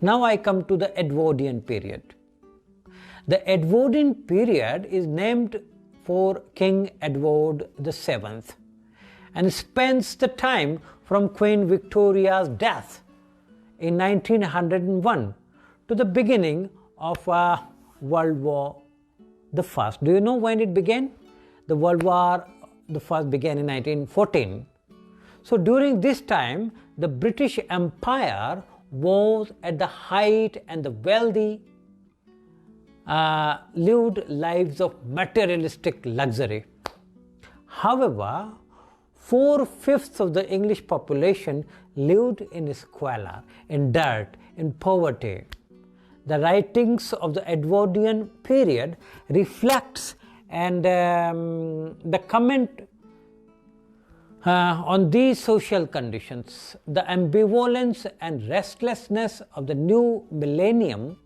Now I come to the Edwardian period. The Edwardian period is named for King Edward VII and spends the time from Queen Victoria's death in 1901 to the beginning of World War I. Do you know when it began? The World War I began in 1914. So during this time, the British Empire was at the height and the wealthy lived lives of materialistic luxury. However, 4/5 of the English population lived in squalor, in dirt, in poverty. The writings of the Edwardian period reflects and the comment on these social conditions. The ambivalence and restlessness of the new millennium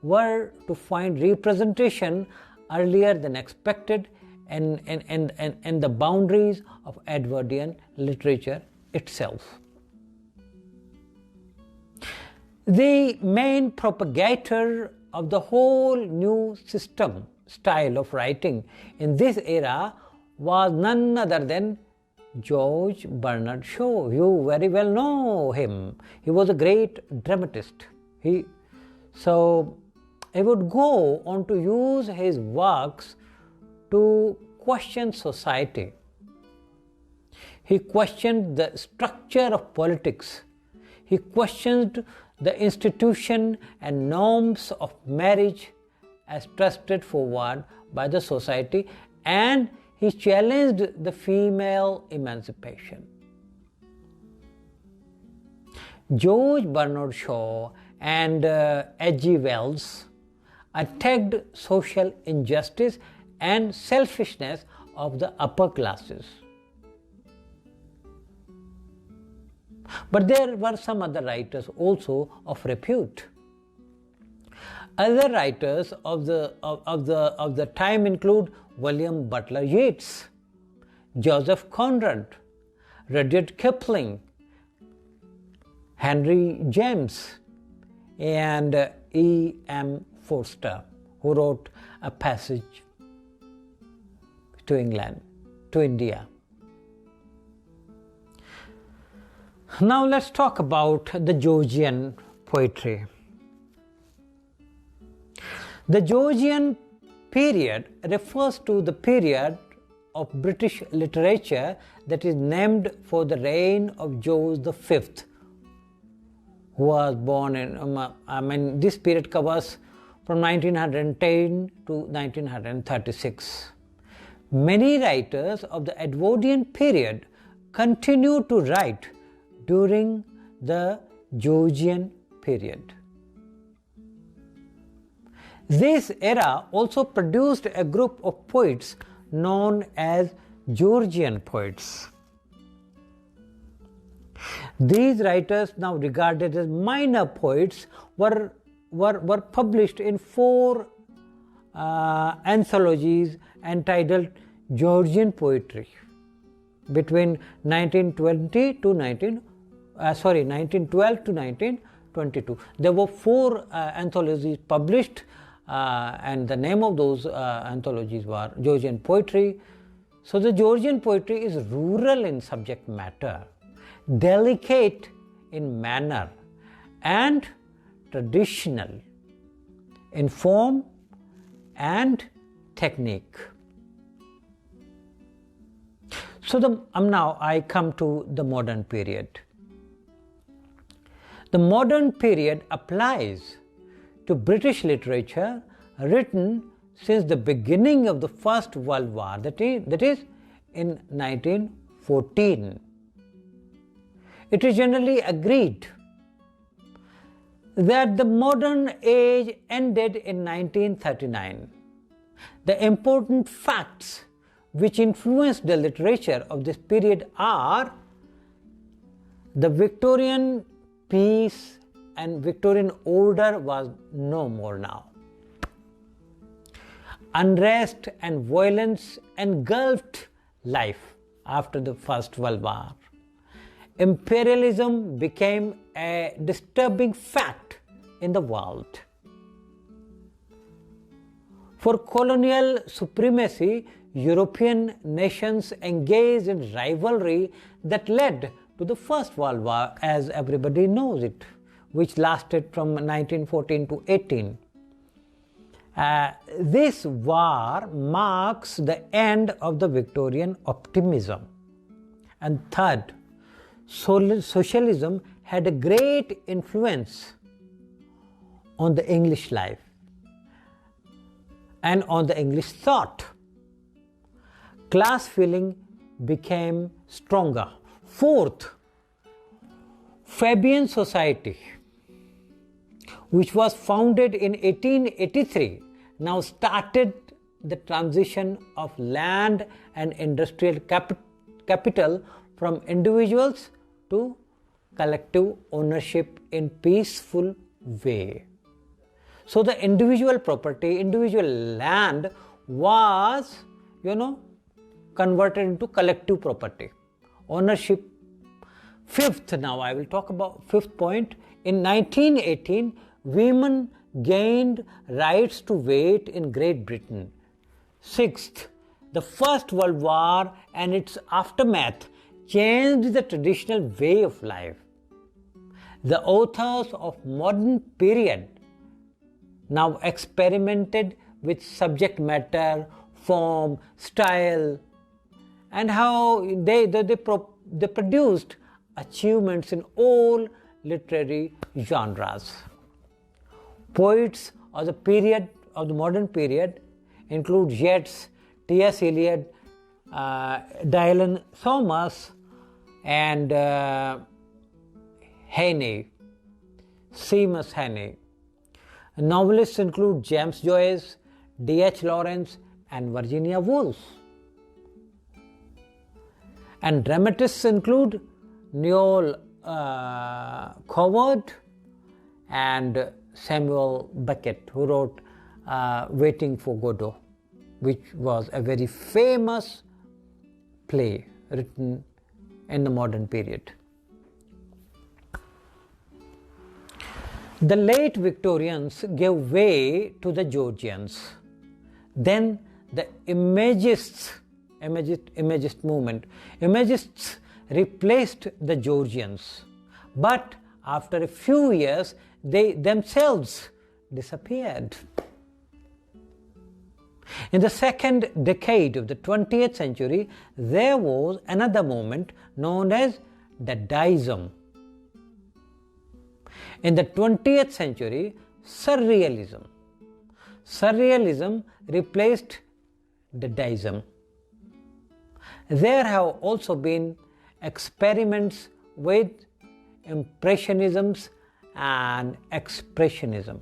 were to find representation earlier than expected in the boundaries of Edwardian literature itself. The main propagator of the whole new style of writing in this era was none other than George Bernard Shaw. You very well know him. He was a great dramatist. He would go on to use his works to question society. He questioned the structure of politics. He questioned the institution and norms of marriage as trusted forward by the society, and he challenged the female emancipation. George Bernard Shaw and H.G. Wells attacked social injustice and selfishness of the upper classes. But there were some other writers also of repute. Other writers of the time include William Butler Yeats, Joseph Conrad, Rudyard Kipling, Henry James, and E.M. Forster, who wrote A Passage to England, to India. Now let's talk about the Georgian poetry. The Georgian period refers to the period of British literature that is named for the reign of George V, who was born in, this period covers from 1910 to 1936. Many writers of the Edwardian period continue to write during the Georgian period. This era also produced a group of poets known as Georgian poets. These writers, now regarded as minor poets, were published in 4 anthologies entitled Georgian Poetry between 1912 to 1922. There were 4 anthologies published, and the name of those anthologies were Georgian Poetry. So the Georgian poetry is rural in subject matter, delicate in manner, and traditional in form and technique. So now I come to the modern period. The modern period applies to British literature written since the beginning of the First World War, that is in 1914. It is generally agreed that the modern age ended in 1939. The important facts which influenced the literature of this period are the Victorian peace and Victorian order was no more now. Unrest and violence engulfed life after the First World War. Imperialism became a disturbing fact in the world. For colonial supremacy, European nations engaged in rivalry that led to the First World War, as everybody knows it, which lasted from 1914 to 18. This war marks the end of the Victorian optimism. And third, socialism had a great influence on the English life and on the English thought. Class feeling became stronger. Fourth, Fabian Society, which was founded in 1883, now started the transition of land and industrial capital from individuals to collective ownership in peaceful way. So the individual property, individual land was, converted into collective property, ownership. Fifth, now I will talk about fifth point. In 1918, women gained rights to vote in Great Britain. Sixth, the First World War and its aftermath changed the traditional way of life. The authors of modern period now experimented with subject matter, form, style, and how they produced achievements in all literary genres. Poets of the period of the modern period include Yeats, T.S. Eliot, Dylan Thomas, and Heaney, Seamus Heaney. Novelists include James Joyce, D.H. Lawrence, and Virginia Woolf. And dramatists include Noel Coward and Samuel Beckett, who wrote Waiting for Godot, which was a very famous play written in the modern period. The late Victorians gave way to the Georgians. Then the Imagist movement. Imagists replaced the Georgians, but after a few years they themselves disappeared. In the second decade of the 20th century, there was another movement known as Dadaism. In the 20th century, Surrealism replaced Dadaism. There have also been experiments with Impressionisms and Expressionism.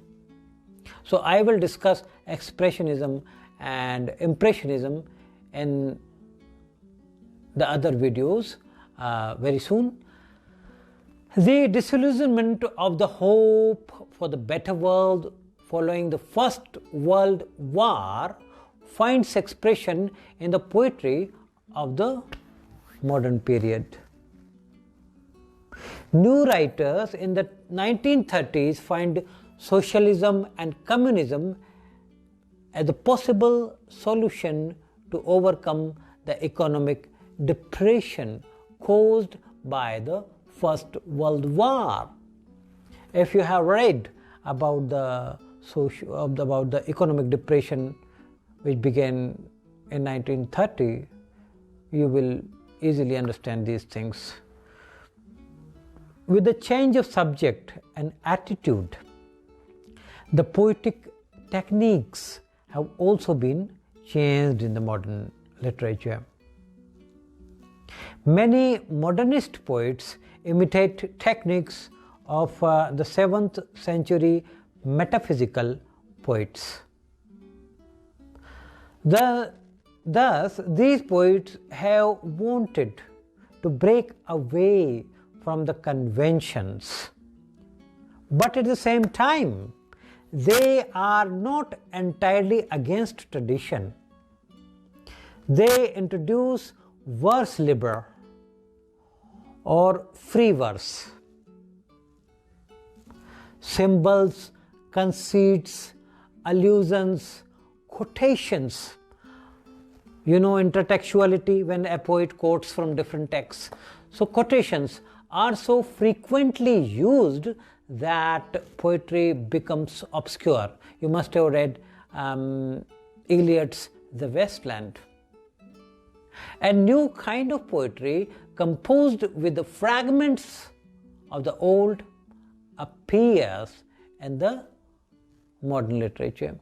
So I will discuss Expressionism and Impressionism in the other videos very soon. The disillusionment of the hope for the better world following the First World War finds expression in the poetry of the modern period. New writers in the 1930s find socialism and communism as a possible solution to overcome the economic depression caused by the First World War. If you have read about the economic depression which began in 1930, you will easily understand these things. With the change of subject and attitude, the poetic techniques have also been changed in the modern literature. Many modernist poets imitate techniques of the 7th century metaphysical poets. Thus, these poets have wanted to break away from the conventions, but at the same time, they are not entirely against tradition. They introduce verse liber or free verse. symbols, conceits, allusions, quotations. You know intertextuality, when a poet quotes from different texts. So quotations are so frequently used that poetry becomes obscure. You must have read Eliot's The Wasteland. A new kind of poetry composed with the fragments of the old appears in the modern literature.